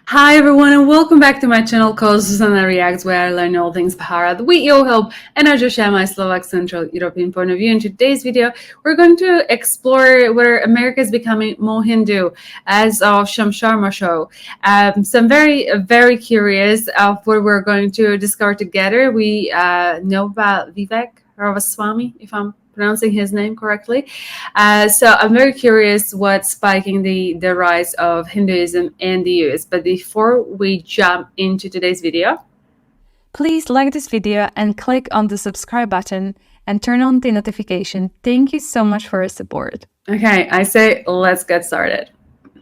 Hi everyone and welcome back to my channel called zuzanareacts, where I learn all things Bharat with your help, and I just share my Slovak Central European point of view. In today's video, we're going to explore whether America is becoming more Hindu as of Sham Sharma show. So I'm very curious of what we're going to discover together. We know about Vivek Ramaswamy, if I'm pronouncing his name correctly. So I'm very curious what's spiking the rise of Hinduism in the US. But before we jump into today's video, please like this video and click on the subscribe button and turn on the notification. Thank you so much for your support. Okay, I say let's get started.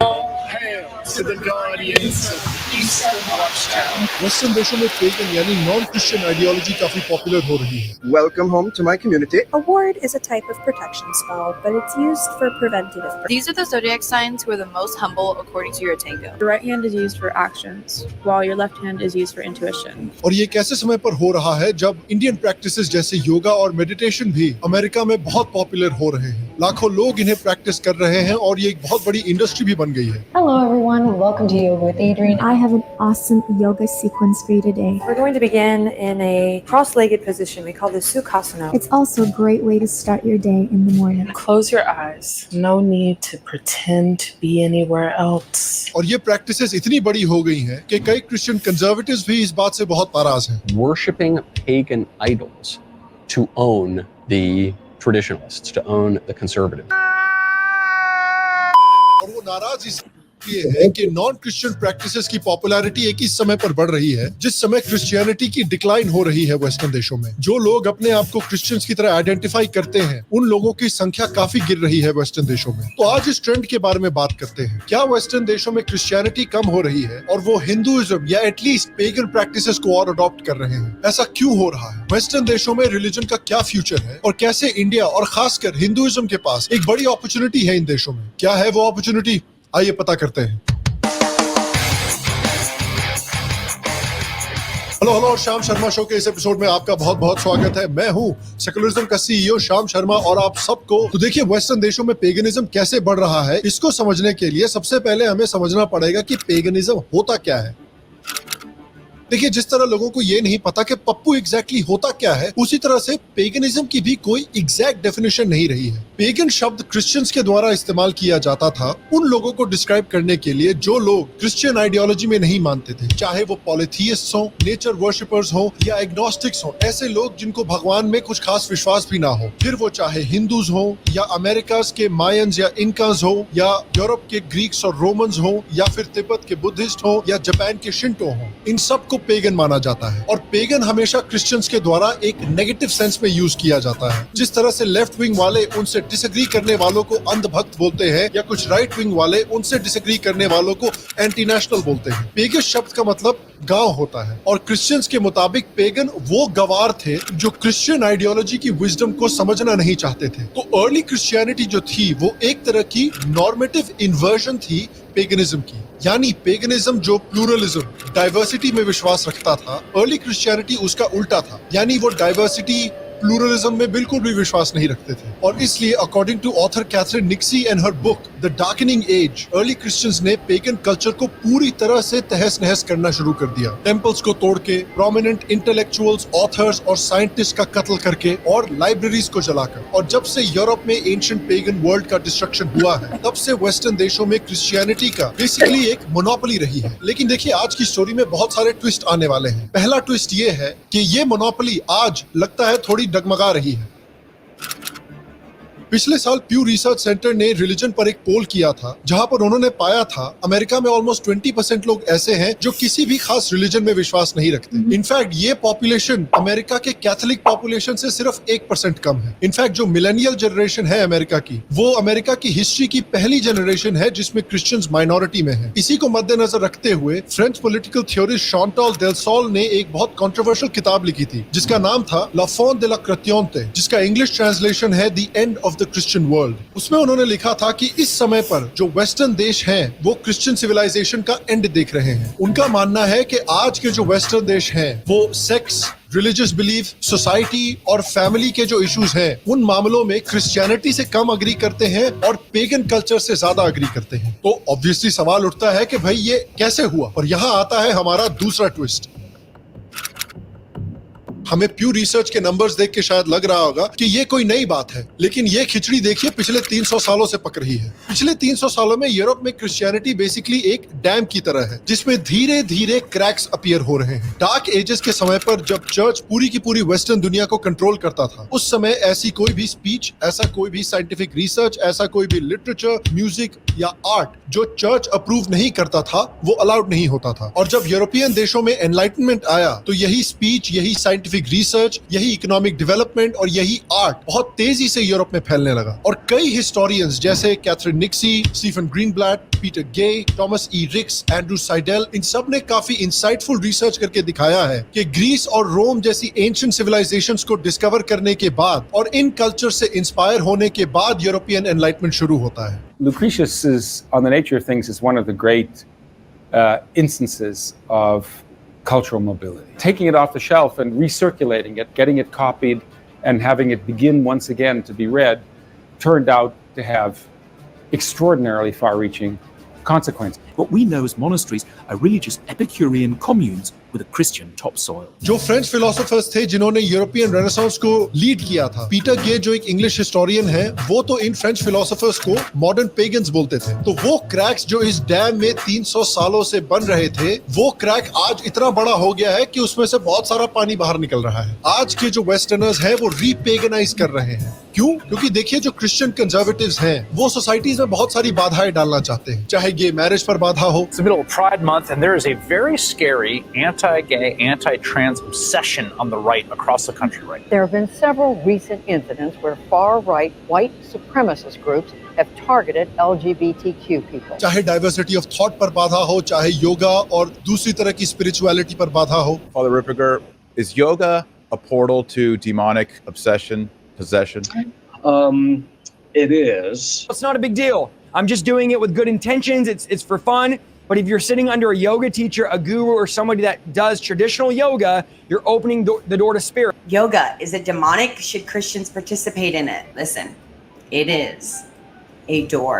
Hail to the guardians of Eastern Watchtower. Western देशों में pagan यानी non Christian ideology काफी popular हो रही है. Welcome home to my community. A ward is a type of protection spell, but it's used for preventative purposes. These are the zodiac signs who are the most humble according to your tango. The right hand is used for actions, while your left hand is used for intuition. और ये कैसे समय पर हो रहा है जब Indian practices जैसे योगा और मेडिटेशन भी अमेरिका में बहुत पॉपुलर हो रहे हैं. लाखों लोग इन्हें प्रैक्टिस कर रहे हैं और ये एक बहुत बड़ी इंडस्ट्री भी बन गई है. Hello everyone, welcome to Yoga with Adrian. I have an awesome yoga sequence for you today. We're going to begin in a cross-legged position. We call this Sukhasana. It's also a great way to start your day in the morning. Close your eyes. No need to pretend to be anywhere else. और ये practices इतनी बड़ी हो गई हैं कि कई Christian conservatives भी इस बात से बहुत नाराज हैं. Worshipping pagan idols to own the traditionalists, to own the conservative. और वो नाराज इसलिए है कि नॉन क्रिश्चियन प्रैक्टिसेस की पॉपुलैरिटी एक ही समय पर बढ़ रही है जिस समय क्रिश्चियनिटी की डिक्लाइन हो रही है वेस्टर्न देशों में. जो लोग अपने आप को क्रिश्चियंस की तरह आइडेंटिफाई करते हैं उन लोगों की संख्या काफी गिर रही है वेस्टर्न देशों में. तो आज इस ट्रेंड के बारे में बात करते हैं. क्या वेस्टर्न देशों में क्रिश्चियनिटी कम हो रही है और वो हिंदुइज्म या एटलीस्ट पेगन प्रैक्टिसेस को और अडॉप्ट कर रहे हैं? ऐसा क्यों हो रहा है? वेस्टर्न देशों में रिलीजन का क्या फ्यूचर है और कैसे इंडिया और खासकर हिंदुइज्म के पास एक बड़ी अपॉर्चुनिटी है इन देशों में? क्या है वो अपॉर्चुनिटी? आइए पता करते हैं. हेलो और श्याम शर्मा शो के इस एपिसोड में आपका बहुत बहुत स्वागत है. मैं हूं सेकुलरिज्म का सीईओ श्याम शर्मा और आप सबको. तो देखिए, वेस्टर्न देशों में पेगनिज्म कैसे बढ़ रहा है, इसको समझने के लिए सबसे पहले हमें समझना पड़ेगा कि पेगनिज्म होता क्या है. देखिए, जिस तरह लोगों को ये नहीं पता कि पप्पू एग्जैक्टली होता क्या है, उसी तरह से पेगनिज्म की भी कोई एग्जैक्ट डेफिनेशन नहीं रही है. पेगन शब्द क्रिश्चियंस के द्वारा इस्तेमाल किया जाता था उन लोगों को डिस्क्राइब करने के लिए जो लोग क्रिश्चियन आइडियोलॉजी में नहीं मानते थे, चाहे वो पॉलिथियस्ट्स हो, नेचर वर्शिपर्स हो या एग्नोस्टिक्स हो, ऐसे लोग जिनको भगवान में कुछ खास विश्वास भी ना हो. फिर वो चाहे हिंदूज हो या अमेरिकाज के मायंस या इनकाज हो या यूरोप के ग्रीक्स और रोमन्स हो या फिर तिब्बत के बुद्धिस्ट हो या जापान के शिंटो हो, इन सबको पेगन माना जाता है. और पेगन हमेशा क्रिश्चियंस के द्वारा एक नेगेटिव सेंस में यूज किया जाता है. जिस तरह से लेफ्ट विंग वाले उनसे डिसएग्री करने वालों को अंधभक्त बोलते हैं या कुछ राइट विंग वाले उनसे डिसएग्री करने वालों को एंटी नेशनल बोलते हैं. पेगन शब्द का मतलब गांव होता है और क्रिश्चियंस के मुताबिक पेगन वो गवार थे जो क्रिश्चियन आइडियोलॉजी की विजडम को समझना नहीं चाहते थे. तो अर्ली क्रिश्चियनिटी जो थी वो एक तरह की नॉर्मेटिव इन्वर्जन थी पेगनिज्म की. यानी पेगनिज्म जो प्लूरलिज्म, डाइवर्सिटी में विश्वास रखता था, अर्ली क्रिश्चियनिटी उसका उल्टा था. यानी वो डाइवर्सिटी, प्लूरलिज्म में बिल्कुल भी विश्वास नहीं रखते थे. और इसलिए according to author Catherine Nixey and her book the darkening age, early Christians ने पेगन कल्चर को पूरी तरह से तहस नहस करना शुरू कर दिया. टेम्पल्स को तोड़ के, प्रोमिनेंट इंटेलेक्चुअल्स, ऑथर्स और साइंटिस्ट का कत्ल करके और लाइब्रेरीज को जलाकर. और जब से यूरोप में एंशिएंट पेगन वर्ल्ड का डिस्ट्रक्शन हुआ है, तब से वेस्टर्न देशों में क्रिश्चियनिटी का बेसिकली एक मोनोपोली रही है. लेकिन देखिए, आज की स्टोरी में बहुत सारे ट्विस्ट आने वाले हैं. पहला ट्विस्ट ये है कि ये मोनोपोली आज लगता है थोड़ी डगमगा रही है. पिछले साल प्यू रिसर्च सेंटर ने रिलीजन पर एक पोल किया था जहां पर उन्होंने पाया था अमेरिका में ऑलमोस्ट 20% लोग ऐसे हैं जो किसी भी खास रिलीजन में विश्वास नहीं रखते. इनफैक्ट ये पॉपुलेशन अमेरिका के कैथोलिक पॉपुलेशन से सिर्फ 1% कम है. इनफैक्ट जो मिलेनियल जनरेशन है अमेरिका की, वो अमेरिका की हिस्ट्री की पहली जनरेशन है जिसमें क्रिश्चियंस माइनॉरिटी में है. इसी को मद्देनजर रखते हुए फ्रेंच पॉलिटिकल थ्योरिस्ट शांटल डेलसॉल ने एक बहुत कॉन्ट्रोवर्शियल किताब लिखी थी जिसका नाम था ला फॉन de la Chrétienté, जिसका इंग्लिश ट्रांसलेशन है the end of the Christian world. उसमें उन्होंने लिखा था कि इस समय पर जो वेस्टर्न देश हैं वो क्रिश्चियन सिविलाइजेशन का एंड देख रहे हैं. उनका मानना है कि आज के जो वेस्टर्न देश हैं वो सेक्स, रिलीजियस बिलीफ, सोसाइटी और फैमिली के जो इश्यूज हैं उन मामलों में क्रिश्चियनिटी से कम अग्री करते हैं और पेगन कल्चर से ज्यादा अग्री करते हैं। तो ऑब्वियसली सवाल उठता है कि भाई ये कैसे हुआ, और यहाँ आता है हमारा दूसरा ट्विस्ट। हमें प्यू रिसर्च के नंबर्स देख के शायद लग रहा होगा कि ये कोई नई बात है, लेकिन ये खिचड़ी देखिए पिछले 300 सालों से पक रही है। पिछले 300 सालों में यूरोप में क्रिश्चियनिटी बेसिकली एक डैम की तरह है जिसमें धीरे धीरे क्रैक्स अपीयर हो रहे हैं। डार्क एजेस के समय पर जब चर्च पूरी की पूरी वेस्टर्न दुनिया को कंट्रोल करता था, उस समय ऐसी कोई भी स्पीच, ऐसा कोई भी साइंटिफिक रिसर्च, ऐसा कोई भी लिटरेचर, म्यूजिक या आर्ट जो चर्च अप्रूव नहीं करता था वो अलाउड नहीं होता था। और जब यूरोपियन देशों में एनलाइटनमेंट आया तो यही स्पीच, यही साइंटिफिक रिसर्च, यही इकोनॉमिक डेवलपमेंट और यही आर्ट बहुत तेजी से यूरोप में फैलने लगा। और कई हिस्टोरियंस जैसे कैथरीन निक्सी, स्टीफन ग्रीनब्लैट, पीटर गे, थॉमस ई रिक्स, एंड्रू साइडेल, इन सब ने काफी इंसाइटफुल रिसर्च करके दिखाया है कि ग्रीस और रोम जैसी एंशिएंट सिविलाइजेशंस को डिस्कवर करने के बाद और इन कल्चर से इंस्पायर होने के बाद यूरोपियन एनलाइटमेंट शुरू होता है। Lucretius's On the Nature of Things is one of the great instances of cultural mobility. Taking it off the shelf and recirculating it, getting it copied, and having it begin once again to be read turned out to have extraordinarily far-reaching consequences. What we know as monasteries are really just Epicurean communes with a Christian topsoil. जो French philosophers थे जिन्होंने European renaissance को lead किया था, Peter गे जो एक English historian है, वो तो इन फ्रेंच फिलोसोफर्स को मॉडर्न पेगन्स बोलते थे। तो वो क्रैक्स जो इस डैम में 300 सालों से बन रहे थे, वो क्रैक आज इतना बड़ा हो गया है कि उसमें से बहुत सारा पानी बाहर निकल रहा है। आज के जो वेस्टर्नर्स हैं वो रीपेगनाइज कर रहे हैं। क्यों? क्योंकि देखिए जो क्रिश्चियन कंजर्वेटिव्स हैं वो सोसाइटीज में बहुत सारी बाधाएं डालना चाहते हैं, चाहे गे मैरिज पर बाधा हो। It's the middle of Pride Month and there is a very scary anti-gay, anti-trans obsession on the right across the country right now. There have been several recent incidents where far-right white supremacist groups have targeted LGBTQ people. चाहे diversity of thought पर बाधा हो, चाहे योगा और दूसरी तरह की spirituality पर बाधा हो। Father Ripperger, is yoga a portal to demonic obsession, possession? It is. It's not a big deal. I'm just doing it with good intentions. It's for fun. But if you're sitting under a yoga teacher, a guru, or somebody that does traditional yoga, you're opening the door to spirit. Yoga, is it demonic? Should Christians participate in it? Listen, it is a door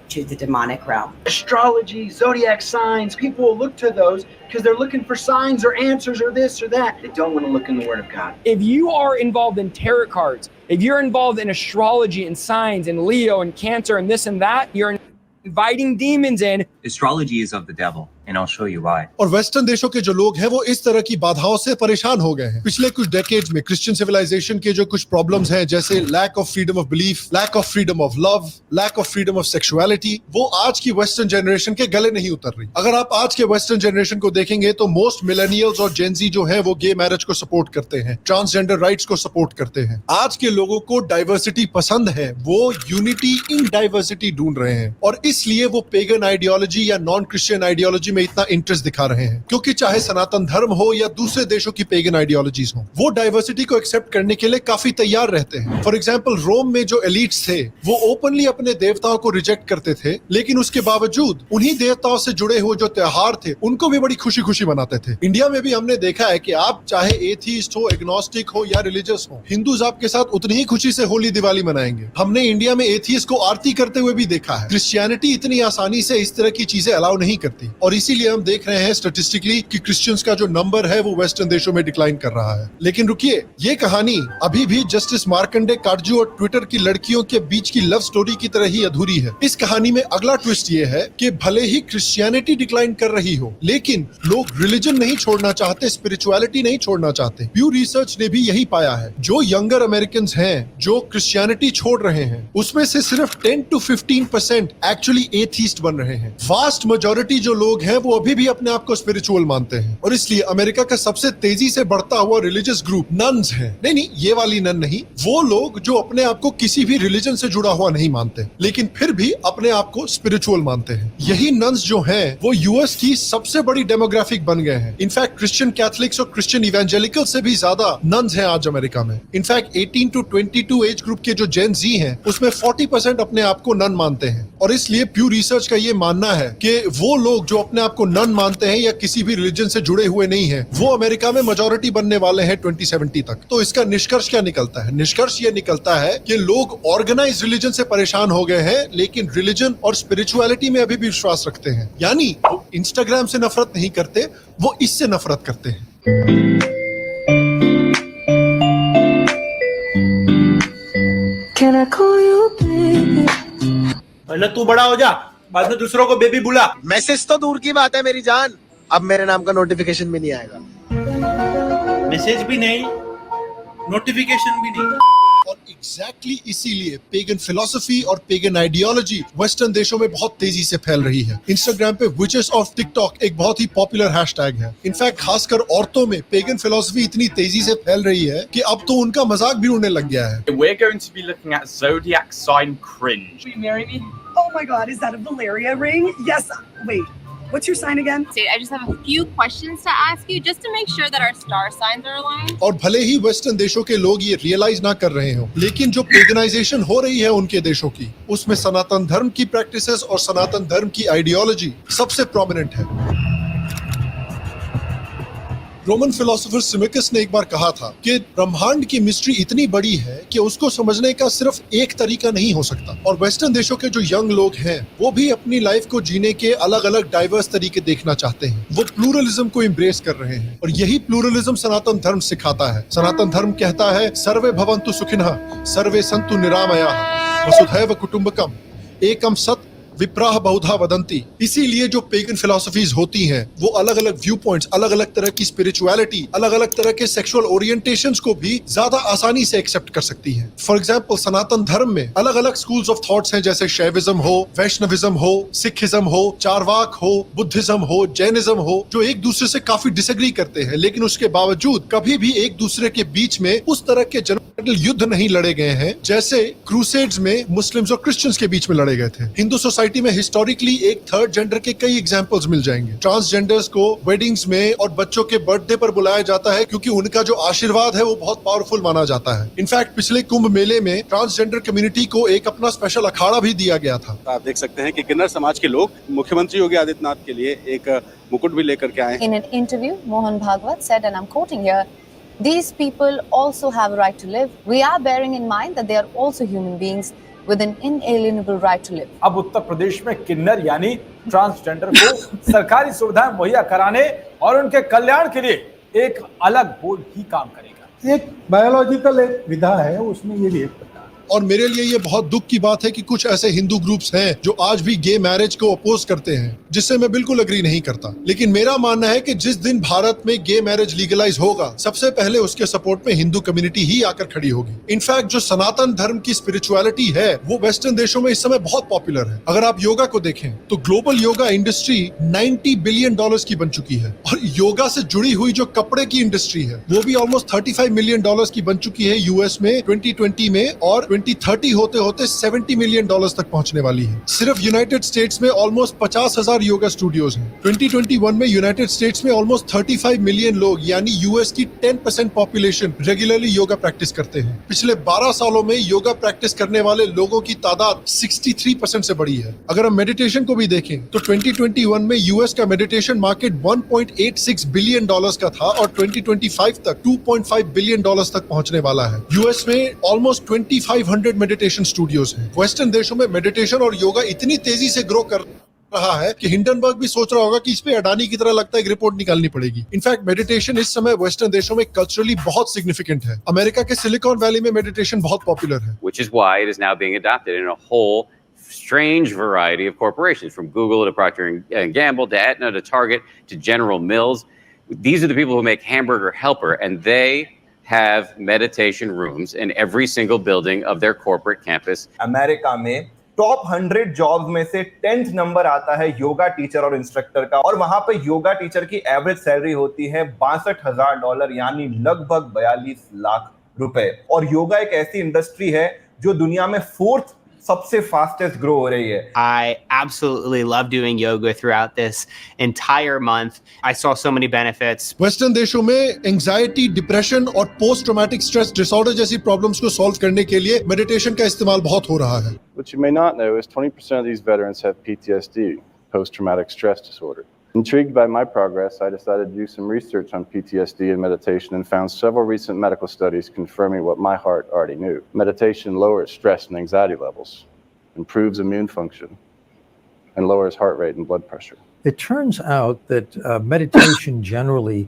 to the demonic realm. Astrology, zodiac signs, people will look to those because they're looking for signs or answers or this or that. They don't want to look in the Word of God. If you are involved in tarot cards, if you're involved in astrology and signs and Leo and Cancer and this and that, you're inviting demons in. Astrology is of the devil. And I'll show you why. और western देशों के जो लोग हैं वो इस तरह की बाधाओं से परेशान हो गए हैं। पिछले कुछ डेकेड्स में क्रिश्चियन सिविलाइजेशन के जो कुछ प्रॉब्लम्स हैं, जैसे lack of freedom of belief, lack of freedom of love, lack of freedom of sexuality, वो आज की वेस्टर्न जनरेशन के गले नहीं उतर रही। अगर आप आज के वेस्टर्न जनरेशन को देखेंगे तो मोस्ट मिलेनियल्स और जेनजी जो हैं वो गे मैरिज को सपोर्ट करते हैं, ट्रांसजेंडर राइट्स को सपोर्ट करते हैं। आज के लोगों को डाइवर्सिटी पसंद है, वो यूनिटी इन डाइवर्सिटी ढूंढ रहे हैं और इसलिए वो पेगन आइडियोलॉजी या नॉन क्रिश्चियन आइडियोलॉजी में इतना इंटरेस्ट दिखा रहे हैं। क्योंकि चाहे सनातन धर्म हो या दूसरे देशों की पेगन आइडियोलॉजीज हो, वो डाइवर्सिटी को एक्सेप्ट करने के लिए काफी तैयार रहते हैं। फॉर एग्जाम्पल, रोम में जो एलिट्स थे वो ओपनली अपने देवताओं को रिजेक्ट करते थे, लेकिन उसके बावजूद उन्हीं देवताओं से जुड़े हुए जो त्योहार थे उनको भी बड़ी खुशी खुशी मनाते थे। इंडिया में भी हमने देखा है कि आप चाहे एथीस्ट हो, एग्नोस्टिक हो या रिलीजियस हो, हिंदूज आपके साथ उतनी ही खुशी से होली दिवाली मनाएंगे। हमने इंडिया में एथीस्ट को आरती करते हुए भी देखा है। क्रिश्चियनिटी इतनी आसानी से इस तरह की चीजें अलाउ नहीं करती और इसीलिए हम देख रहे हैं स्टैटिस्टिकली कि क्रिश्चियंस का जो नंबर है वो वेस्टर्न देशों में डिक्लाइन कर रहा है। लेकिन रुकिए, ये कहानी अभी भी जस्टिस मार्कंडे काटजू और ट्विटर की लड़कियों के बीच की लव स्टोरी की तरह ही अधूरी है। इस कहानी में अगला ट्विस्ट ये है कि भले ही क्रिश्चियनिटी डिक्लाइन कर रही हो, लेकिन लोग रिलीजन नहीं छोड़ना चाहते, स्पिरिचुअलिटी नहीं छोड़ना चाहते। प्यू रिसर्च ने भी यही पाया है। जो यंगर अमेरिकन हैं जो क्रिश्चियनिटी छोड़ रहे हैं, उसमें से सिर्फ 10 to 15% एक्चुअली एथीस्ट बन रहे हैं। वास्ट मेजॉरिटी जो लोग हैं वो अभी भी अपने आप को स्पिरिचुअल मानते हैं और इसलिए अमेरिका का सबसे तेजी से बढ़ता हुआ रिलीजियस ग्रुप नन्स है। नहीं, ये वाली नन नहीं, वो लोग जो अपने आप को किसी भी रिलीजन से जुड़ा हुआ नहीं मानते, लेकिन फिर भी अपने आप को स्पिरिचुअल मानते हैं। यही नन्स जो हैं वो यूएस की सबसे बड़ी डेमोग्राफिक बन गए हैं। इनफैक्ट क्रिश्चियन कैथलिक्स और क्रिश्चियन इवेंजेलिकल से भी ज्यादा नन्स हैं आज अमेरिका में। इनफैक्ट 18 to 22 एज ग्रुप के जो जेन जी हैं उसमें 40% अपने आप को नन मानते हैं और इसलिए प्यू रिसर्च का ये मानना है कि वो लोग जो अपने अपने आप को नन मानते हैं या किसी भी रिलीजन से जुड़े हुए नहीं हैं, वो अमेरिका में मेजॉरिटी बनने वाले हैं 2070 तक। तो इसका निष्कर्ष क्या निकलता है? निष्कर्ष ये निकलता है कि लोग ऑर्गेनाइज रिलीजन से परेशान हो गए हैं, लेकिन रिलीजन और स्पिरिचुअलिटी में अभी भी विश्वास रखते हैं। यानी वो इंस्टाग्राम से नफरत नहीं करते, वो इससे नफरत करते हैं। Can I call you baby? पहले तू बड़ा हो जा, बाद में दूसरों को बेबी बुला। मैसेज तो दूर की बात है मेरी जान, अब मेरे नाम का नोटिफिकेशन भी नहीं आएगा। मैसेज भी नहीं, नोटिफिकेशन भी नहीं। और एग्जैक्टली इसीलिए पेगन फिलॉसफी और पेगन आइडियोलॉजी वेस्टर्न देशों में बहुत तेजी से फैल रही है। इंस्टाग्राम पे विचेस ऑफ टिकटॉक एक बहुत ही पॉपुलर हैशटैग है। इनफैक्ट खासकर औरतों में पेगन फिलॉसफी इतनी तेजी से फैल रही है कि अब तो उनका मजाक भी उड़ने लग गया है। We're going to be looking at zodiac sign cringe. Will you marry me? Oh my God, is that a Valeria ring? Yes. Wait. What's your sign again? I just have a few questions to ask you just to make sure that our star signs are aligned. और भले ही western देशों के लोग ये realise ना कर रहे हो, लेकिन जो पेगनाइजेशन हो रही है उनके देशों की, उसमें सनातन धर्म की प्रैक्टिसेस और सनातन धर्म की आइडियोलॉजी सबसे प्रोमिनेंट है। रोमन फिलोसोफर सिमिकस ने एक बार कहा था कि ब्रह्मांड की मिस्ट्री इतनी बड़ी है कि उसको समझने का सिर्फ एक तरीका नहीं हो सकता। और वेस्टर्न देशों के जो यंग लोग हैं, वो भी अपनी लाइफ को जीने के अलग अलग डाइवर्स तरीके देखना चाहते हैं। वो प्लूरलिज्म को एम्ब्रेस कर रहे हैं और यही प्लूरलिज्म सनातन धर्म सिखाता है। सनातन धर्म कहता है सर्वे भवन्तु सुखिनः सर्वे सन्तु निरामयाः वसुधैव कुटुम्बकम एकम सत् विप्राह बहुधा वदंती। इसीलिए जो पेगन फिलॉसफीज होती हैं, वो अलग अलग व्यू पॉइंट्स, अलग अलग तरह की स्पिरिचुअलिटी, अलग अलग तरह के सेक्सुअल ओरिएंटेशंस को भी ज्यादा आसानी से एक्सेप्ट कर सकती हैं। फॉर एग्जांपल सनातन धर्म में अलग अलग स्कूल्स ऑफ थॉट्स हैं, जैसे शैविज्म हो, वैष्णविज्म हो, सिखिज्म हो, चारवाक हो, बुद्धिज्म हो, जैनिज्म हो, जो एक दूसरे से काफी डिसएग्री करते हैं, लेकिन उसके बावजूद कभी भी एक दूसरे के बीच में उस तरह के जनरल युद्ध नहीं लड़े गए हैं जैसे क्रूसेड्स में मुस्लिम्स और क्रिश्चियंस के बीच में लड़े गए थे। हिंदू सोसाइटी में हिस्टोरिकली एक थर्ड जेंडर के कई एग्जांपल्स मिल जाएंगे। ट्रांसजेंडर्स को वेडिंग्स में और बच्चों के बर्थडे पर बुलाया जाता है क्योंकि उनका जो आशीर्वाद है वो बहुत पावरफुल माना जाता है। इनफैक्ट पिछले कुंभ मेले में ट्रांसजेंडर कम्युनिटी को एक अपना स्पेशल अखाड़ा भी दिया गया था। आप देख सकते हैं कि किन्नर समाज के लोग मुख्यमंत्री योगी आदित्यनाथ के लिए एक मुकुट भी लेकर के आए। In an interview, Mohan Bhagwat said, and I'm quoting here, "These people also have a right to live. We are bearing in mind that they are also human beings with an inalienable right to live." अब उत्तर प्रदेश में किन्नर यानी transgender को सरकारी सुविधाएं मुहैया कराने और उनके कल्याण के लिए एक अलग बोर्ड ही काम करेगा। एक बायोलॉजिकल एक विधा है, उसमें ये भी एक प्रकार। और मेरे लिए ये बहुत दुख की बात है कि कुछ ऐसे हिंदू ग्रुप्स हैं जो आज भी गे मैरिज को अपोज करते हैं, जिससे मैं बिल्कुल अग्री नहीं करता। लेकिन मेरा मानना है कि जिस दिन भारत में गे मैरिज लीगलाइज होगा, सबसे पहले उसके सपोर्ट में हिंदू कम्युनिटी ही आकर खड़ी होगी। इनफैक्ट जो सनातन धर्म की स्पिरिचुअलिटी है, वो वेस्टर्न देशों में इस समय बहुत पॉपुलर है। अगर आप योगा को देखें तो ग्लोबल योगा इंडस्ट्री $90 बिलियन की बन चुकी है, और योगा से जुड़ी हुई जो कपड़े की इंडस्ट्री है, वो भी ऑलमोस्ट $35 मिलियन की बन चुकी है यूएस में 2020 में, और 2030 होते होते $70 मिलियन तक पहुंचने वाली है। सिर्फ यूनाइटेड स्टेट्स में ऑलमोस्ट 50,000 योगा स्टूडियोज हैं। 2021 में यूनाइटेड स्टेट्स में ऑलमोस्ट 35 मिलियन लोग, यानी यूएस की 10% पॉपुलेशन रेगुलरली योगा प्रैक्टिस करते हैं। पिछले 12 सालों में योगा प्रैक्टिस करने वाले लोगों की तादाद 63% से बढ़ी है। अगर हम मेडिटेशन को भी देखें तो 2021 में यूएस का मेडिटेशन मार्केट $1.86 बिलियन का था, और 2025 तक $2.5 बिलियन तक पहुंचने वाला है। यूएस में ऑलमोस्ट 2500 मेडिटेशन स्टूडियोज हैं। वेस्टर्न देशों में मेडिटेशन और योगा इतनी तेजी से ग्रो कर रहा है कि हिंडनबर्ग भी सोच रहा होगा कि इस पे अडानी की तरह लगता है एक रिपोर्ट निकालनी पड़ेगी। इनफैक्ट मेडिटेशन इस समय वेस्टर्न देशों में कल्चरली बहुत सिग्निफिकेंट है। अमेरिका के सिलिकॉन वैली में मेडिटेशन बहुत पॉपुलर है। Which is why it is now being adopted in a whole strange variety of corporations, from Google to Procter & Gamble to Aetna to Target to General Mills. These are the people who make Hamburger Helper, and they have meditation rooms in every single building of their corporate campus. America में top 100 jobs में से 10th number आता है yoga teacher और instructor का, और वहां पे योगा टीचर की एवरेज सैलरी होती है $62,000, यानी लगभग 42 लाख रुपए। और योगा एक ऐसी इंडस्ट्री है जो दुनिया में 4th सबसे फास्टेस्ट ग्रो हो रही है। I absolutely love doing yoga throughout this entire month. I saw so many benefits. Western देशों में एंजाइटी, डिप्रेशन और पोस्ट ट्रॉमेटिक स्ट्रेस डिसऑर्डर जैसी प्रॉब्लम्स को सॉल्व करने के लिए मेडिटेशन का इस्तेमाल बहुत हो रहा है। What you may not know is 20% of these veterans have PTSD, post-traumatic stress disorder. Intrigued by my progress, I decided to do some research on PTSD and meditation and found several recent medical studies confirming what my heart already knew. Meditation lowers stress and anxiety levels, improves immune function, and lowers heart rate and blood pressure. It turns out that meditation generally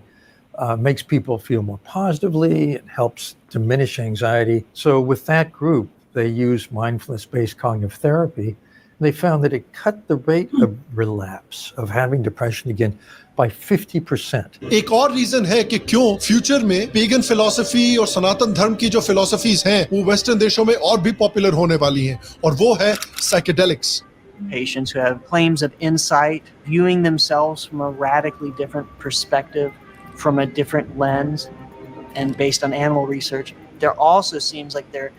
makes people feel more positively. It helps diminish anxiety. So with that group, they used mindfulness-based cognitive therapy. They found that it cut the rate of relapse of having depression again by 50%. एक और reason है कि क्यों future में pagan philosophy और सनातन धर्म की जो फिलॉसफीज हैं वो वेस्टर्न देशों में और भी पॉपुलर होने वाली हैं और वो है psychedelics. Patients who have claims of insight, viewing themselves from a radically different perspective, from a different lens, and based on animal research, there also seems like there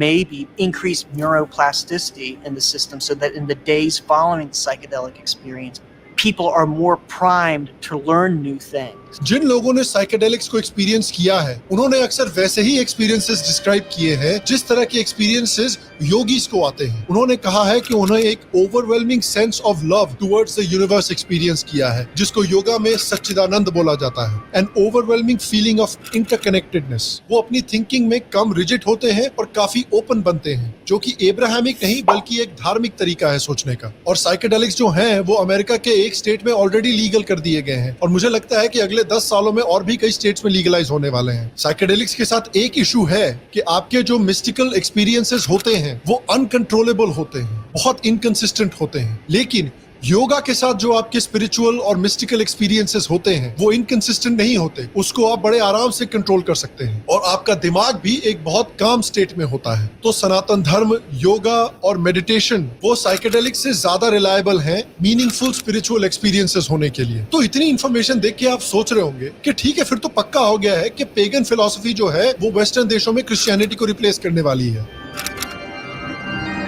may be increased neuroplasticity in the system so that in the days following the psychedelic experience, people are more primed to learn new things. जिन लोगों ने psychedelics को experience किया है उन्होंने अक्सर वैसे ही experiences describe किए हैं जिस तरह के एक्सपीरियंसेस योगीज को आते हैं. उन्होंने कहा है कि उन्हें एक overwhelming sense of love towards the universe experience किया है जिसको योगा में सच्चिदानंद बोला जाता है. N overwhelming feeling of interconnectedness. वो अपनी थिंकिंग में कम रिजिड होते हैं और काफी ओपन बनते हैं जो कि एब्राहमिक नहीं बल्कि एक धार्मिक तरीका है सोचने का. और साइकेडेलिक्स जो हैं वो अमेरिका के एक स्टेट में ऑलरेडी लीगल कर दिए गए हैं और मुझे लगता है कि अगले 10 सालों में और भी कई स्टेट्स में लीगलाइज होने वाले हैं. साइकेडेलिक्स के साथ एक इशू है कि आपके जो मिस्टिकल एक्सपीरियंसेस होते हैं वो अनकंट्रोलेबल होते हैं, बहुत इनकंसिस्टेंट होते हैं. लेकिन योगा के साथ जो आपके स्पिरिचुअल और मिस्टिकल एक्सपीरियंसेस होते हैं वो इनकंसिस्टेंट नहीं होते. उसको आप बड़े आराम से कंट्रोल कर सकते हैं और आपका दिमाग भी एक बहुत काम स्टेट में होता है. तो सनातन धर्म, योगा और मेडिटेशन वो साइकेडेलिक से ज्यादा रिलायबल हैं मीनिंगफुल स्पिरिचुअल एक्सपीरियंसेस होने के लिए. तो इतनी इंफॉर्मेशन देख के आप सोच रहे होंगे कि ठीक है फिर तो पक्का हो गया है कि पेगन फिलॉसफी जो है वो वेस्टर्न देशों में क्रिश्चियनिटी को रिप्लेस करने वाली है.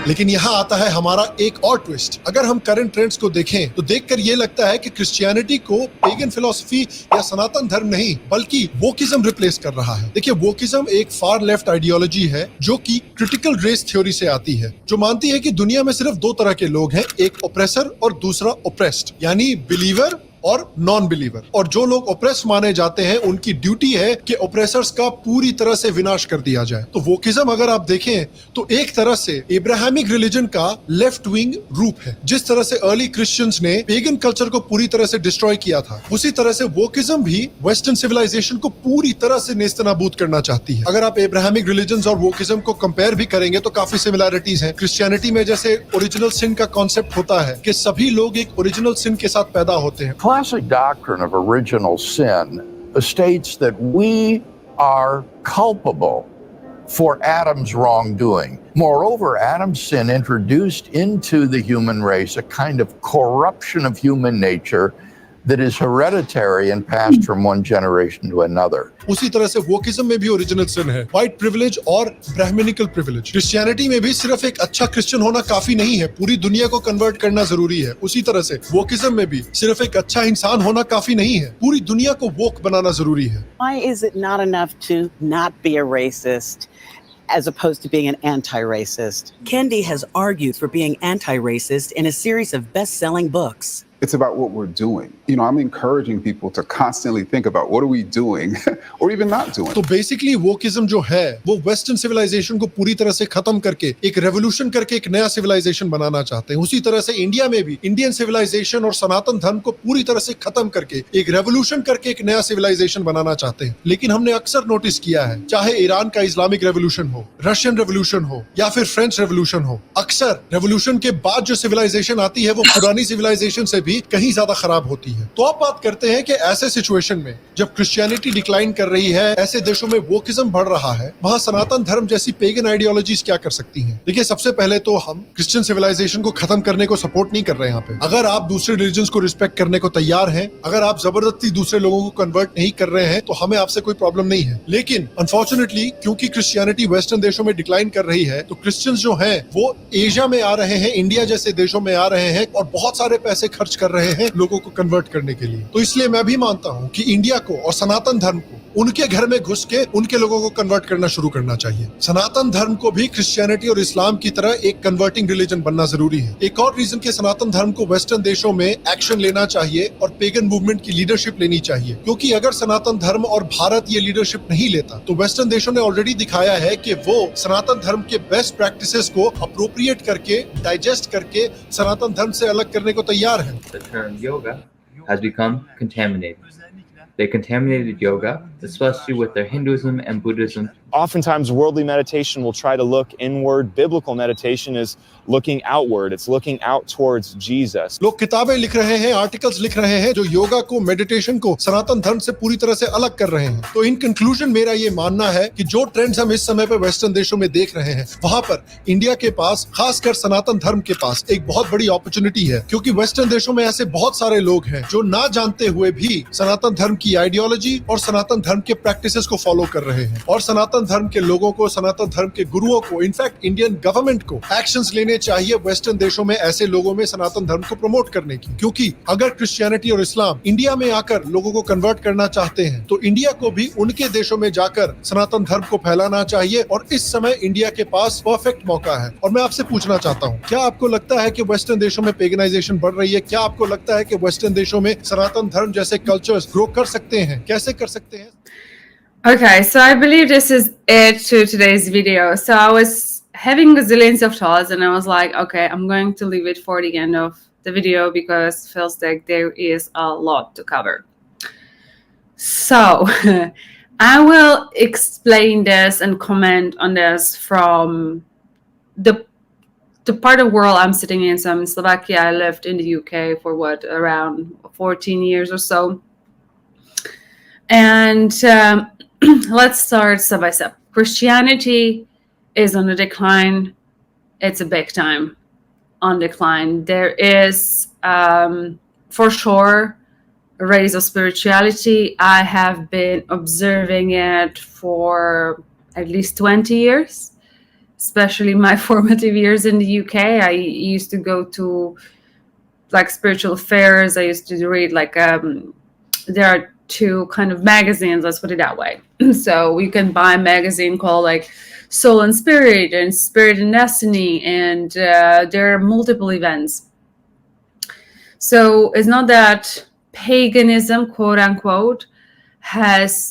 लेकिन यहाँ आता है हमारा एक और ट्विस्ट. अगर हम करंट ट्रेंड्स को देखें तो देखकर ये लगता है कि क्रिश्चियनिटी को पेगन फिलॉसफी या सनातन धर्म नहीं बल्कि वोकिज्म रिप्लेस कर रहा है. देखिए वोकिज्म एक फार लेफ्ट आइडियोलॉजी है जो कि क्रिटिकल रेस थ्योरी से आती है जो मानती है कि दुनिया में सिर्फ 2 तरह के लोग हैं, एक ओप्रेसर और दूसरा ओप्रेस्ड, यानी बिलीवर और नॉन बिलीवर. और जो लोग ओप्रेस माने जाते हैं उनकी ड्यूटी है कि ओप्रेसर्स का पूरी तरह से विनाश कर दिया जाए. तो वोकिज्म अगर आप देखें तो एक तरह से एब्राहमिक रिलीजन का लेफ्ट विंग रूप है. जिस तरह से अर्ली क्रिश्चियंस ने पेगन कल्चर को पूरी तरह से डिस्ट्रॉय किया था उसी तरह से वोकिज्म भी वेस्टर्न सिविलाइजेशन को पूरी तरह से नेस्तनाबूद करना चाहती है. अगर आप एब्राहमिक रिलीजन और वोकिज्म को कंपेयर भी करेंगे तो काफी सिमिलैरिटीज हैं. क्रिश्चियनिटी में जैसे ओरिजिनल सिन का कॉन्सेप्ट होता है कि सभी लोग एक ओरिजिनल सिन के साथ पैदा होते हैं. Classic doctrine of original sin states that we are culpable for Adam's wrongdoing. Moreover, Adam's sin introduced into the human race a kind of corruption of human nature that is hereditary and passed from one generation to another. उसी तरह से wokeism में भी original सिन है, white privilege और Brahminical privilege. Christianity में भी सिर्फ एक अच्छा क्रिश्चियन होना काफी नहीं है, पूरी दुनिया को कन्वर्ट करना जरूरी है. उसी तरह से वोकिज्म में भी सिर्फ एक अच्छा इंसान होना काफी नहीं है, पूरी दुनिया को वोक बनाना जरूरी है. Why is it not enough to not be a racist as opposed to being an anti-racist? Kendi has argued for being anti-racist in a series of best-selling books. It's about what we're doing. You know, I'm encouraging people to constantly think about what are we doing or even not doing. तो basically wokeism जो है वो western civilization को पूरी तरह से खत्म करके एक रेवोल्यूशन करके एक नया सिविलाइजेशन बनाना चाहते हैं. उसी तरह से इंडिया में भी इंडियन सिविलाइजेशन और सनातन धर्म को पूरी तरह से खत्म करके एक रेवोल्यूशन करके एक नया सिविलाइजेशन बनाना चाहते हैं. लेकिन हमने अक्सर नोटिस किया है चाहे ईरान का इस्लामिक रेवोल्यूशन हो, रशियन रेवोल्यूशन हो या फिर फ्रेंच रेवोल्यूशन हो, अक्सर रेवोल्यूशन के बाद जो सिविलाइजेशन आती है वो पुरानी सिविलाइजेशन से भी कहीं ज्यादा खराब होती है. तो आप बात करते हैं कि ऐसे सिचुएशन में जब क्रिश्चियनिटी डिक्लाइन कर रही है, ऐसे देशों में वोकिज्म बढ़ रहा है, वहां सनातन धर्म जैसी पेगन आइडियोलॉजीज क्या कर सकती हैं? देखिए सबसे पहले तो हम क्रिश्चियन सिविलाइजेशन को खत्म करने को सपोर्ट नहीं कर रहे हैं. यहाँ पे अगर आप दूसरे रिलीजन्स को रिस्पेक्ट करने को तैयार हैं, अगर आप जबरदस्ती दूसरे लोगों को कन्वर्ट नहीं कर रहे हैं तो हमें आपसे कोई प्रॉब्लम नहीं है. लेकिन अनफॉर्चुनेटली क्योंकि क्रिश्चियनिटी वेस्टर्न देशों में डिक्लाइन कर रही है तो क्रिश्चियंस जो हैं वो एशिया में आ रहे हैं, इंडिया जैसे देशों में आ रहे हैं और बहुत सारे पैसे खर्च कर रहे हैं लोगों को कन्वर्ट करने के लिए। तो इसलिए मैं भी मानता हूँ कि इंडिया को और सनातन धर्म को उनके घर में घुस के उनके लोगों को कन्वर्ट करना शुरू करना चाहिए। सनातन धर्म को भी क्रिश्चियनिटी और इस्लाम की तरह एक कन्वर्टिंग रिलीजन बनना जरूरी है। एक और रीजन के सनातन धर्म को वेस्टर्न देशों में एक्शन लेना चाहिए और पेगन मूवमेंट की लीडरशिप लेनी चाहिए, क्योंकि अगर सनातन धर्म और भारत ये लीडरशिप नहीं लेता तो वेस्टर्न देशों ने ऑलरेडी दिखाया है कि वो सनातन धर्म के बेस्ट प्रैक्टिसेस को अप्रोप्रिएट करके, डाइजेस्ट करके सनातन धर्म से अलग करने को तैयार है। The term yoga has become contaminated. They contaminated yoga, especially with their Hinduism and Buddhism. Oftentimes, worldly meditation will try to look inward. Biblical meditation is looking outward. It's looking out towards Jesus. लोग किताबें लिख रहे हैं, articles लिख रहे हैं जो योगा को, मेडिटेशन को सनातन धर्म से पूरी तरह से अलग कर रहे हैं। तो इन कंक्लूजन मेरा ये मानना है कि जो ट्रेंड्स हम इस समय पे वेस्टर्न देशों में देख रहे हैं, वहां पर इंडिया के पास, खासकर सनातन धर्म के पास एक बहुत बड़ी अपॉर्चुनिटी है, क्योंकि वेस्टर्न देशों में ऐसे बहुत सारे लोग हैं जो ना जानते हुए भी सनातन धर्म की आइडियोलॉजी और सनातन धर्म के प्रैक्टिसेस को फॉलो कर रहे हैं। और सनातन धर्म के लोगों को, सनातन धर्म के गुरुओं को, इनफैक्ट इंडियन गवर्नमेंट को एक्शंस लेने चाहिए वेस्टर्न देशों में ऐसे लोगों में सनातन धर्म को प्रमोट करने की। क्योंकि अगर क्रिश्चियनिटी और इस्लाम इंडिया में आकर लोगों को कन्वर्ट करना चाहते हैं तो इंडिया को भी उनके देशों में जाकर सनातन धर्म को फैलाना चाहिए। और इस समय इंडिया के पास परफेक्ट मौका है। और मैं आपसे पूछना चाहता हूँ, क्या आपको लगता है कि वेस्टर्न देशों में पेगनाइजेशन बढ़ रही है? क्या आपको लगता है कि वेस्टर्न देशों में सनातन धर्म जैसे कल्चर्स ग्रो कर सकते हैं? कैसे कर सकते हैं? Okay, so I believe this is it to today's video. So I was having gazillions of thoughts and I was like, okay, I'm going to leave it for the end of the video because it feels like there is a lot to cover. So I will explain this and comment on this from the part of the world I'm sitting in. So I'm in Slovakia. I lived in the UK for around 14 years or so. And let's start step by step. Christianity is on the decline. It's a big time on decline. There is, for sure, a rise of spirituality. I have been observing it for at least 20 years, especially my formative years in the UK. I used to go to like spiritual fairs. I used to read like, there are two kind of magazines, let's put it that way. So you can buy a magazine called like Soul and Spirit and Spirit and Destiny, and there are multiple events. So it's not that paganism, quote unquote, has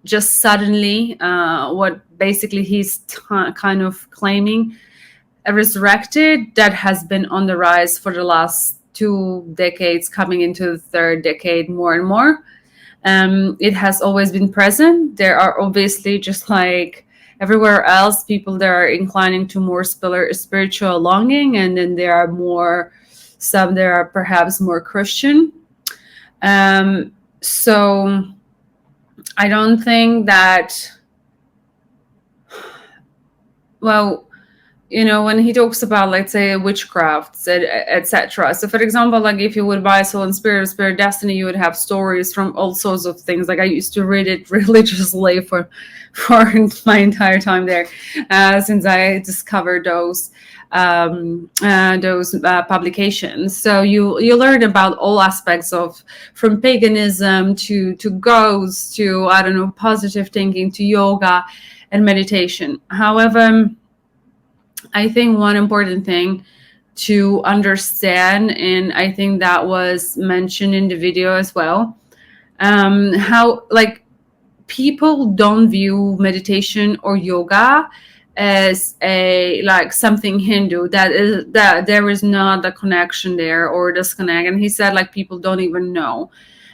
just suddenly what basically he's kind of claiming resurrected. That has been on the rise for the last 2 decades, coming into the 3rd decade more and more. It has always been present. There are obviously, just like everywhere else, people that are inclining to more spiritual longing, and then there are some that are perhaps more Christian. So I don't think that, well, you know, when he talks about, let's say, witchcrafts, etc. So, for example, like if you would buy Soul and Spirit, Destiny, you would have stories from all sorts of things. Like I used to read it religiously for my entire time there, since I discovered those publications. So you learn about all aspects of, from paganism to ghosts to, I don't know, positive thinking to yoga and meditation. However, I think one important thing to understand, and I think that was mentioned in the video as well, how like people don't view meditation or yoga as a like something Hindu, that there is not a connection there or disconnect. And he said like people don't even know.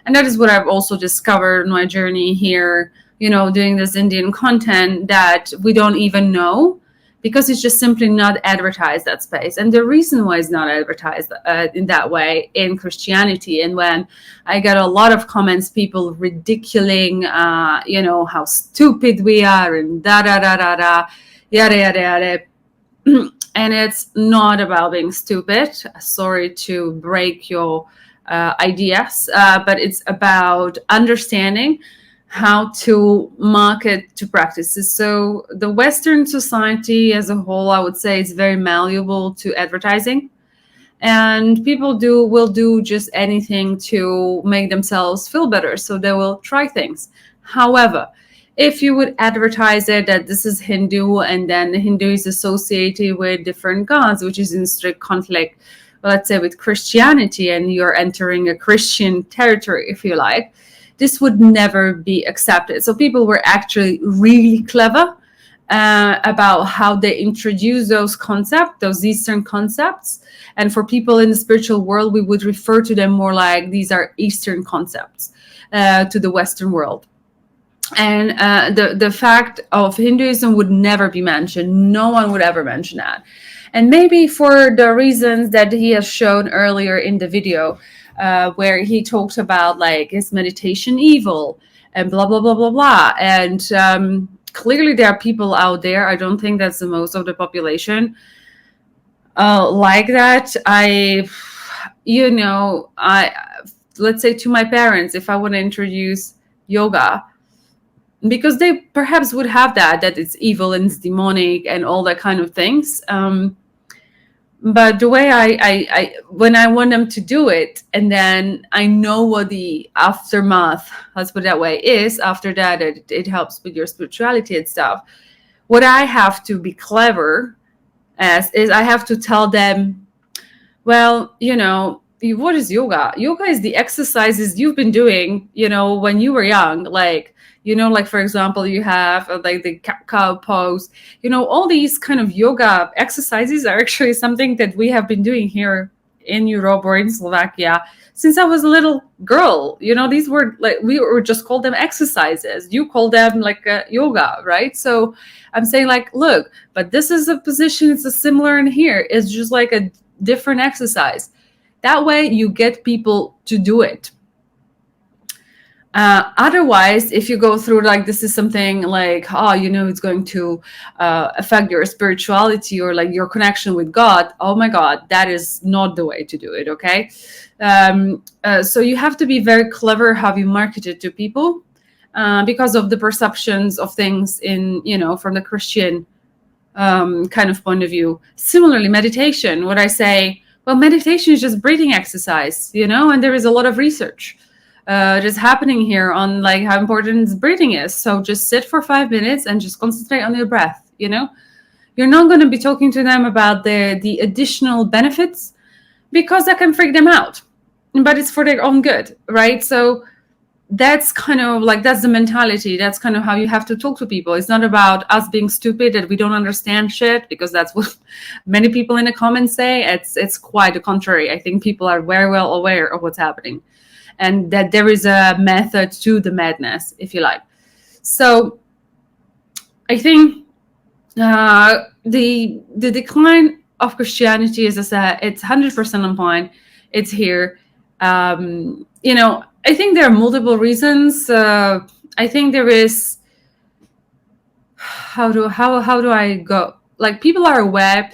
And that is what I've also discovered in my journey here, you know, doing this Indian content, that we don't even know, because it's just simply not advertised, that space. And the reason why it's not advertised in that way in Christianity, and when I got a lot of comments, people ridiculing, you know, how stupid we are and yada, yada, yada. And it's not about being stupid. Sorry to break your ideas, but it's about understanding how to market to practices. So the Western society as a whole, I would say, is very malleable to advertising. and people will do just anything to make themselves feel better, so they will try things. However, if you would advertise it that this is Hindu, and then the Hindu is associated with different gods, which is in strict conflict, let's say, with Christianity, and you're entering a Christian territory, if you like, this would never be accepted. So people were actually really clever about how they introduce those concepts, those Eastern concepts. And for people in the spiritual world, we would refer to them more like these are Eastern concepts to the Western world. And the fact of Hinduism would never be mentioned. No one would ever mention that. And maybe for the reasons that he has shown earlier in the video, where he talked about like, is meditation evil and blah, blah, blah, blah, blah. And clearly there are people out there, I don't think that's the most of the population, like that. Let's say to my parents, if I want to introduce yoga, because they perhaps would have that it's evil and it's demonic and all that kind of things. But the way I when I want them to do it, and then I know what the aftermath, let's put it that way, is after that, it helps with your spirituality and stuff. What I have to be clever as is I have to tell them, well, what is yoga? Yoga is the exercises you've been doing, when you were young, like for example, you have like the cow pose, all these kind of yoga exercises are actually something that we have been doing here in Europe or in Slovakia since I was a little girl. These were like, we were just called them exercises. You call them like yoga, right? So I'm saying like, look, but this is a position, it's a similar in here. It's just like a different exercise. That way you get people to do it. Otherwise, if you go through like, this is something like, it's going to affect your spirituality or like your connection with God. Oh my God, that is not the way to do it. Okay. So you have to be very clever how you market it to people because of the perceptions of things in, from the Christian kind of point of view. Similarly, meditation, what I say, well, meditation is just breathing exercise, and there is a lot of research just happening here on like how important breathing is. So just sit for 5 minutes and just concentrate on your breath. You're not going to be talking to them about the additional benefits because that can freak them out, but it's for their own good, right? So that's kind of like, that's the mentality. That's kind of how you have to talk to people. It's not about us being stupid, that we don't understand shit, because that's what many people in the comments say. It's quite the contrary. I think people are very well aware of what's happening, and that there is a method to the madness, if you like. So I think the decline of Christianity, as I said, it's 100% on point. It's here. I think there are multiple reasons. I think there is, how do I go? Like, people are aware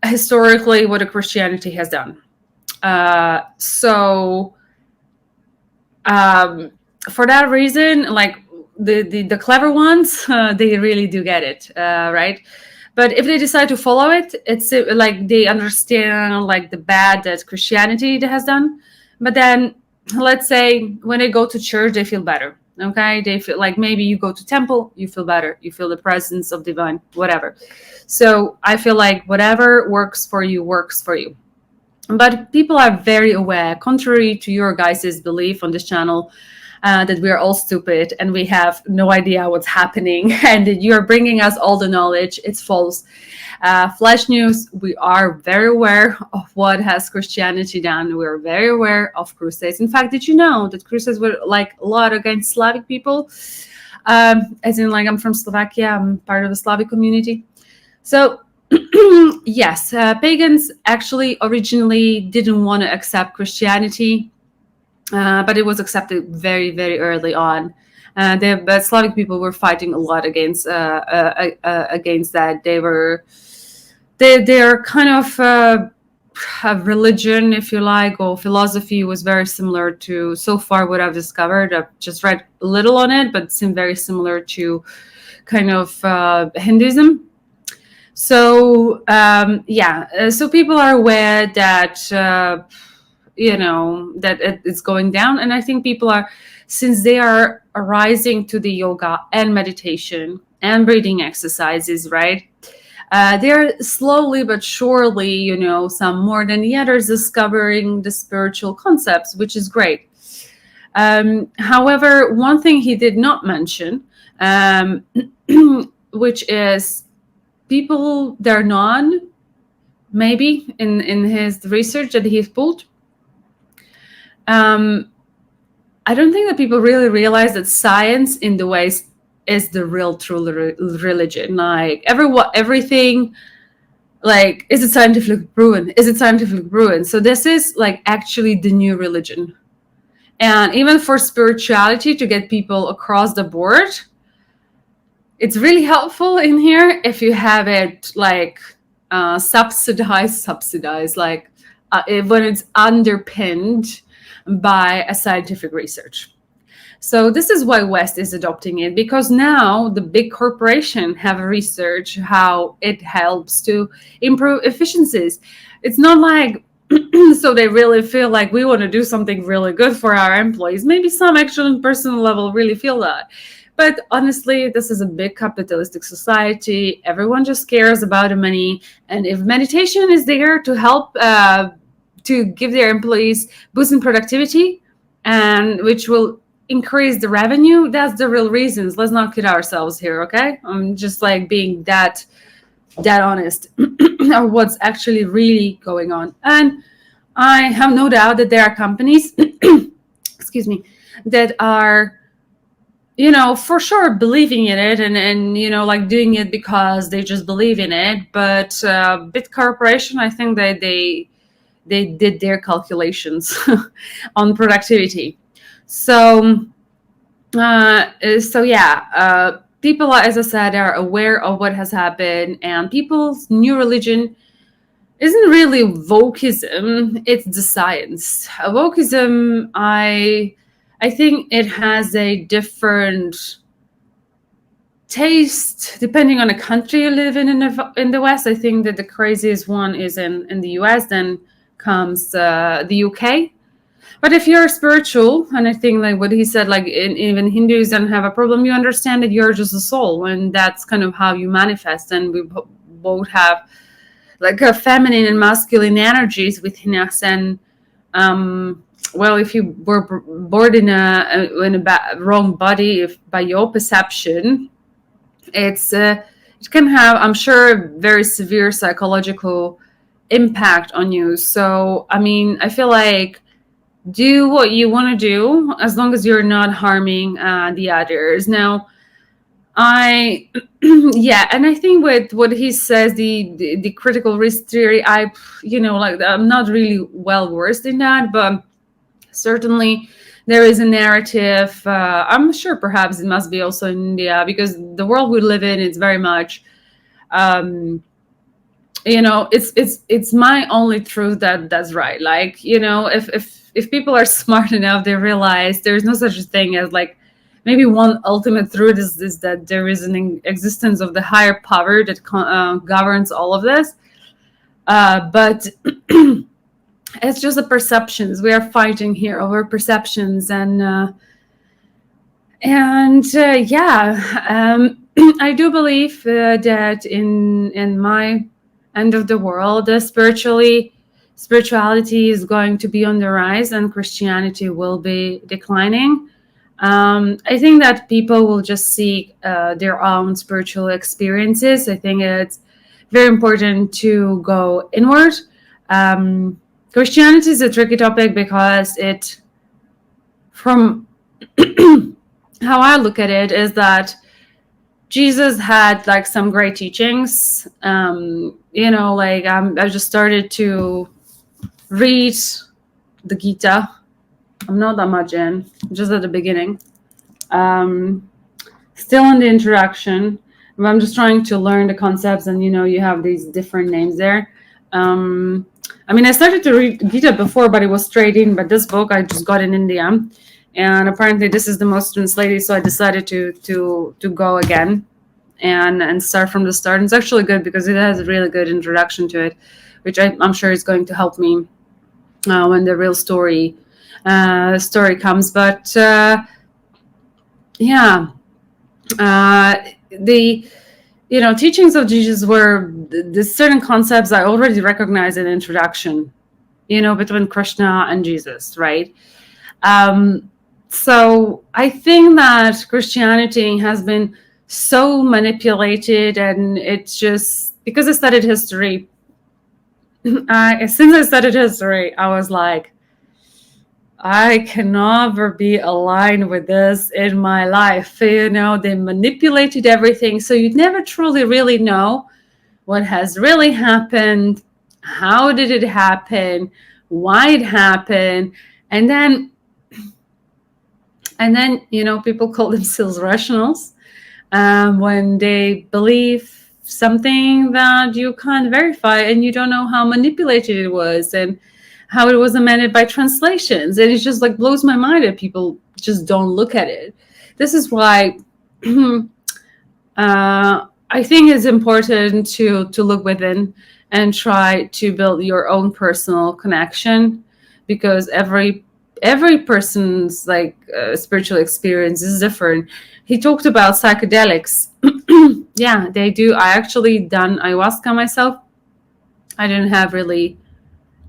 historically what a Christianity has done. So for that reason, like the clever ones, they really do get it, right? But if they decide to follow it, it's like they understand like the bad that Christianity has done. But then, let's say when they go to church, they feel better. Okay, they feel like, maybe you go to temple, you feel better, you feel the presence of divine, whatever. So I feel like whatever works for you works for you. But people are very aware, contrary to your guys' belief on this channel, that we are all stupid and we have no idea what's happening, and that you are bringing us all the knowledge. It's false. Flash news, we are very aware of what has Christianity done. We are very aware of crusades. In fact, did you know that crusades were like a lot against Slavic people? As in, like, I'm from Slovakia, I'm part of the Slavic community. So yes, pagans actually originally didn't want to accept Christianity, but it was accepted very, very early on. But Slavic people were fighting a lot against that. Their kind of religion, if you like, or philosophy was very similar to, so far what I've discovered. I've just read a little on it, but it seemed very similar to kind of Hinduism. So so people are aware that that it's going down, and I think people are, since they are arising to the yoga and meditation and breathing exercises, right? They're slowly but surely, some more than the others, discovering the spiritual concepts, which is great. However, one thing he did not mention, which is people, they're non, maybe in his research that he's pulled. I don't think that people really realize that science in the West is the real true religion. Like everything, like, is it scientifically proven? Is it scientifically proven? So this is like actually the new religion. And even for spirituality, to get people across the board, it's really helpful in here if you have it like subsidized, like when it's underpinned by a scientific research. So this is why West is adopting it, because now the big corporation have researched how it helps to improve efficiencies. It's not like so they really feel like we want to do something really good for our employees. Maybe some actually on personal level really feel that. But honestly, this is a big capitalistic society. Everyone just cares about the money. And if meditation is there to help to give their employees boost in productivity, and which will increase the revenue, that's the real reasons. Let's not kid ourselves here, okay? I'm just like being that honest or what's actually really going on. And I have no doubt that there are companies excuse me, that are for sure believing in it and like doing it because they just believe in it. But big corporation, I think that they did their calculations on productivity. So people, as I said, are aware of what has happened, and people's new religion isn't really wokeism, it's the science. Wokeism, I think it has a different taste depending on the country you live in the West. I think that the craziest one is in the US, then comes the UK. But if you're spiritual, and I think like what he said, like even Hindus don't have a problem, you understand that you're just a soul, and that's kind of how you manifest. And we both have like a feminine and masculine energies within us. And well, if you were born in a wrong body, if by your perception, it can have, I'm sure, very severe psychological impact on you. So I mean, I feel like do what you want to do as long as you're not harming the others. Now, and I think with what he says, the critical risk theory, I'm not really well versed in that, but certainly there is a narrative. I'm sure perhaps it must be also in India, because the world we live in is very much it's my only truth that's right. Like, if people are smart enough, they realize there's no such a thing as like maybe one ultimate truth is that there is an existence of the higher power that governs all of this. But it's just the perceptions. We are fighting here over perceptions, I do believe that in my end of the world, spirituality is going to be on the rise and Christianity will be declining. I think that people will just seek their own spiritual experiences. I think it's very important to go inward. Christianity is a tricky topic because from how I look at it, is that Jesus had like some great teachings. I just started to read the Gita. I'm not that much in, just at the beginning. Still in the introduction. I'm just trying to learn the concepts, and you have these different names there. I started to read Gita before, but it was straight in. But this book I just got in India, and apparently this is the most translated, so I decided to go again. and start from the start. And it's actually good because it has a really good introduction to it, which I'm sure is going to help me when the real story comes. But the teachings of Jesus were the certain concepts I already recognize in introduction, between Krishna and Jesus, right? So I think that Christianity has been so manipulated, and it's just because I studied history. Since I studied history, I was like, I can never be aligned with this in my life. They manipulated everything. So you never truly really know what has really happened, how did it happen, why it happened. And then, people call themselves rationals when they believe something that you can't verify, and you don't know how manipulated it was and how it was amended by translations. And it just like blows my mind that people just don't look at it. This is why I think it's important to look within and try to build your own personal connection, because every person's spiritual experience is different. He talked about psychedelics. Yeah, they do. I actually done ayahuasca myself. I didn't have really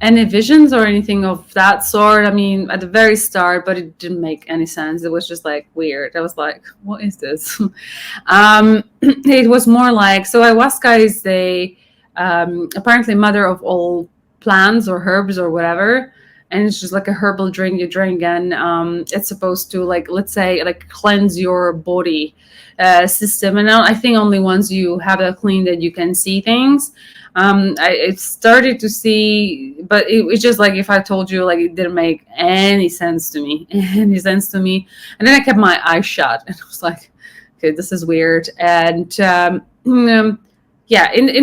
any visions or anything of that sort. I mean, at the very start, but it didn't make any sense. It was just like weird. I was like, what is this? It was more like, so ayahuasca is apparently mother of all plants or herbs or whatever. And it's just like a herbal drink you drink, and it's supposed to let's say cleanse your body system. And I think only once you have it clean that you can see things. I started to see, but it's just like if I told you, it didn't make any sense to me. And then I kept my eyes shut, and I was like, okay, this is weird. And in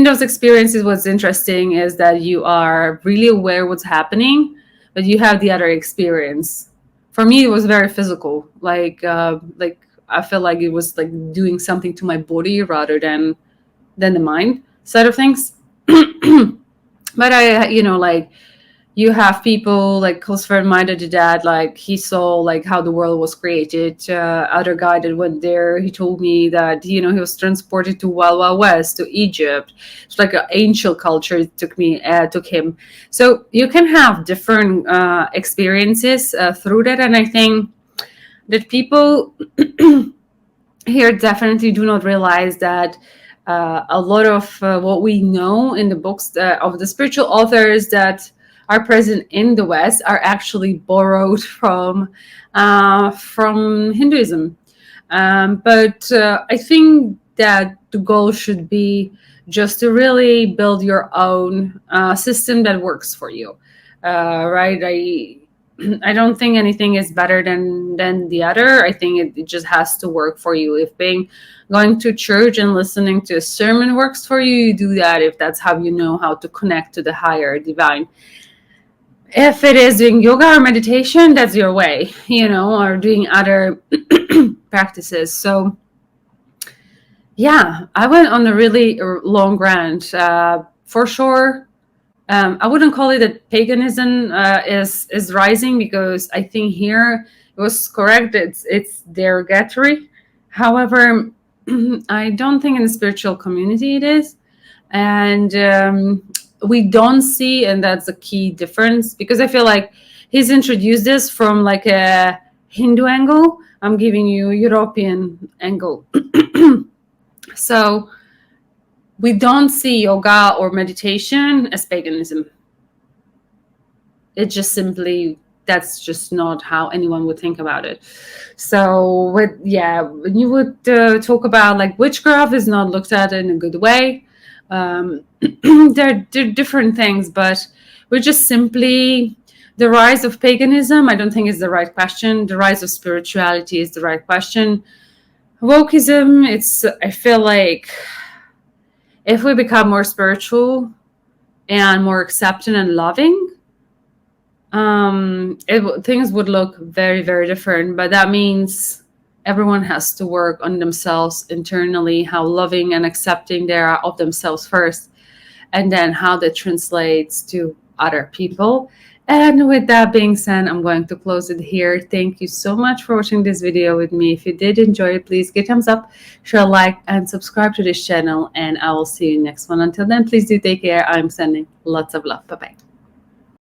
those experiences, what's interesting is that you are really aware what's happening, but you have the other experience. For me, it was very physical. I feel like it was doing something to my body rather than the mind side of things. But you have people close friend minded to that, he saw how the world was created. Other guy that went there, he told me that he was transported to Wild West, to Egypt. It's like an ancient culture. It took him. So you can have different experiences through that, and I think that people here definitely do not realize that a lot of what we know in the books of the spiritual authors that are present in the West are actually borrowed from Hinduism. But I think that the goal should be just to really build your own system that works for you, right? I don't think anything is better than the other. I think it just has to work for you. If going to church and listening to a sermon works for you, you do that. If that's how you know how to connect to the higher divine. If it is doing yoga or meditation, that's your way, or doing other practices. So yeah, I went on a really long rant. For sure, I wouldn't call it that paganism is rising, because I think here it was correct. It's derogatory. However, I don't think in the spiritual community it is, and we don't see, and that's a key difference, because I feel like he's introduced this from a Hindu angle. I'm giving you European angle. So we don't see yoga or meditation as paganism. It just simply, that's just not how anyone would think about it. So when you would talk about witchcraft is not looked at in a good way. They're different things, but we're just simply, the rise of paganism, I don't think is the right question. The rise of spirituality is the right question. Wokeism, I feel like if we become more spiritual and more accepting and loving, things would look very, very different. But that means Everyone has to work on themselves internally, how loving and accepting they are of themselves first, and then how that translates to other people. And with that being said, I'm going to close it here. Thank you so much for watching this video with me. If you did enjoy it, please give a thumbs up, share a like, and subscribe to this channel. And I will see you next one. Until then, please do take care. I'm sending lots of love. Bye-bye.